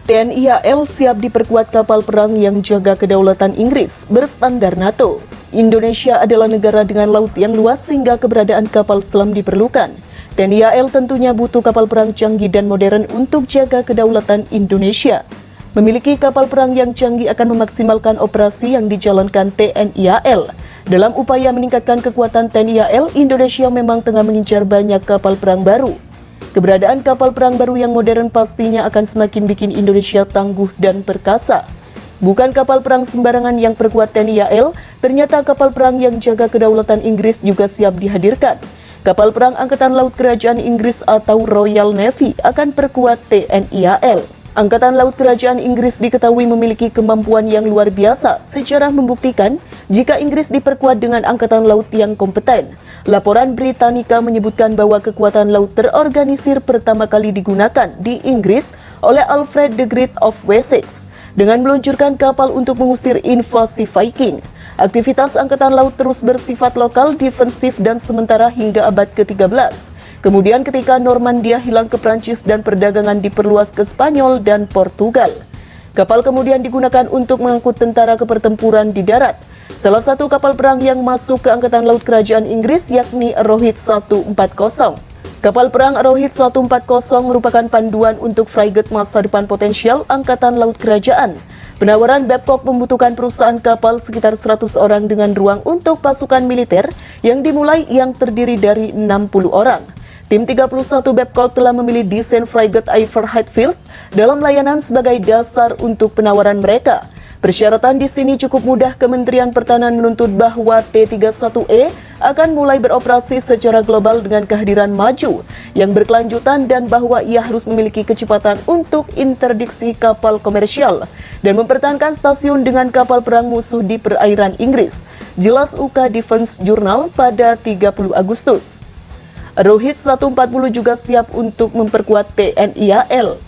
TNI AL siap diperkuat kapal perang yang jaga kedaulatan Inggris berstandar NATO. Indonesia adalah negara dengan laut yang luas sehingga keberadaan kapal selam diperlukan. TNI AL tentunya butuh kapal perang canggih dan modern untuk jaga kedaulatan Indonesia. Memiliki kapal perang yang canggih akan memaksimalkan operasi yang dijalankan TNI AL. Dalam upaya meningkatkan kekuatan TNI AL, Indonesia memang tengah mengincar banyak kapal perang baru. Keberadaan kapal perang baru yang modern pastinya akan semakin bikin Indonesia tangguh dan perkasa. Bukan kapal perang sembarangan yang perkuat TNI AL, ternyata kapal perang yang jaga kedaulatan Inggris juga siap dihadirkan. Kapal perang Angkatan Laut Kerajaan Inggris atau Royal Navy akan perkuat TNI AL. Angkatan Laut Kerajaan Inggris diketahui memiliki kemampuan yang luar biasa. Sejarah membuktikan jika Inggris diperkuat dengan angkatan laut yang kompeten. Laporan Britannica menyebutkan bahwa kekuatan laut terorganisir pertama kali digunakan di Inggris oleh Alfred the Great of Wessex dengan meluncurkan kapal untuk mengusir invasi Viking. Aktivitas angkatan laut terus bersifat lokal, defensif, dan sementara hingga abad ke-13. Kemudian ketika Normandia hilang ke Prancis dan perdagangan diperluas ke Spanyol dan Portugal. Kapal kemudian digunakan untuk mengangkut tentara ke pertempuran di darat. Salah satu kapal perang yang masuk ke Angkatan Laut Kerajaan Inggris yakni Rohit 140. Kapal perang Rohit 140 merupakan panduan untuk frigate masa depan potensial Angkatan Laut Kerajaan. Penawaran Babcock membutuhkan perusahaan kapal sekitar 100 orang dengan ruang untuk pasukan militer yang dimulai yang terdiri dari 60 orang. Tim 31 Babcock telah memilih desain frigate Iver Hatfield dalam layanan sebagai dasar untuk penawaran mereka. Persyaratan di sini cukup mudah. Kementerian Pertahanan menuntut bahwa T-31E akan mulai beroperasi secara global dengan kehadiran maju yang berkelanjutan dan bahwa ia harus memiliki kecepatan untuk interdiksi kapal komersial dan mempertahankan stasiun dengan kapal perang musuh di perairan Inggris. Jelas UK Defense Journal pada 30 Agustus. Rohit 140 juga siap untuk memperkuat TNI AL.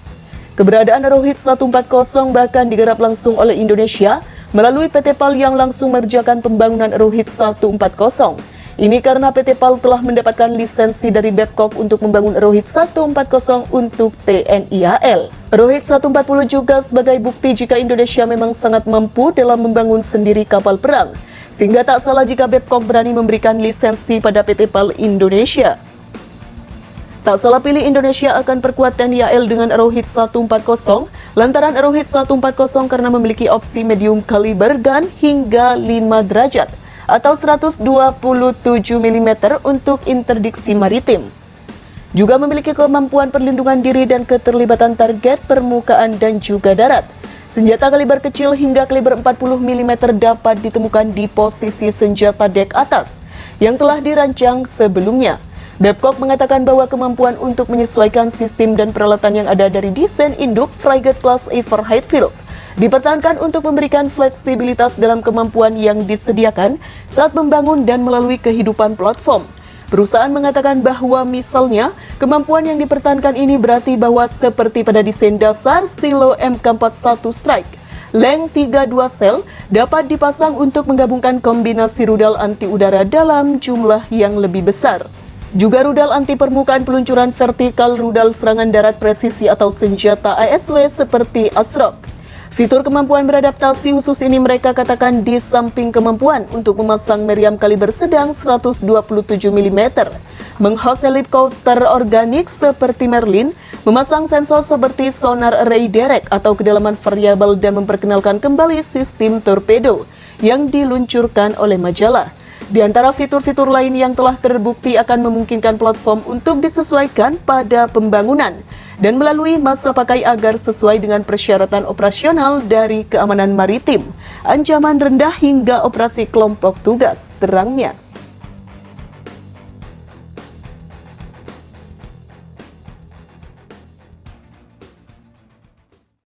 Keberadaan Rohit 140 bahkan digarap langsung oleh Indonesia melalui PT PAL yang langsung mengerjakan pembangunan Rohit 140. Ini karena PT PAL telah mendapatkan lisensi dari Babcock untuk membangun Rohit 140 untuk TNI AL. Rohit 140 juga sebagai bukti jika Indonesia memang sangat mampu dalam membangun sendiri kapal perang. Sehingga tak salah jika Babcock berani memberikan lisensi pada PT PAL Indonesia. Tak salah pilih Indonesia akan perkuat TNI AL dengan Rohit 140 lantaran Rohit 140 karena memiliki opsi medium kaliber gun hingga 5 derajat atau 127 mm untuk interdiksi maritim. Juga memiliki kemampuan perlindungan diri dan keterlibatan target permukaan dan juga darat. Senjata kaliber kecil hingga kaliber 40 mm dapat ditemukan di posisi senjata dek atas yang telah dirancang sebelumnya. Babcock mengatakan bahwa kemampuan untuk menyesuaikan sistem dan peralatan yang ada dari desain induk frigate kelas Iver Hatfield dipertahankan untuk memberikan fleksibilitas dalam kemampuan yang disediakan saat membangun dan melalui kehidupan platform. Perusahaan mengatakan bahwa misalnya kemampuan yang dipertahankan ini berarti bahwa seperti pada desain dasar silo Mk41 Strike, Leng 32 sel dapat dipasang untuk menggabungkan kombinasi rudal anti udara dalam jumlah yang lebih besar. Juga rudal anti permukaan peluncuran vertikal, rudal serangan darat presisi atau senjata ASW seperti Asrock. Fitur kemampuan beradaptasi khusus ini mereka katakan di samping kemampuan untuk memasang meriam kaliber sedang 127 mm, menghost helikopter organik seperti Merlin, memasang sensor seperti sonar array direct atau kedalaman variabel dan memperkenalkan kembali sistem torpedo yang diluncurkan oleh majalah. Di antara fitur-fitur lain yang telah terbukti akan memungkinkan platform untuk disesuaikan pada pembangunan dan melalui masa pakai agar sesuai dengan persyaratan operasional dari keamanan maritim, ancaman rendah hingga operasi kelompok tugas, terangnya.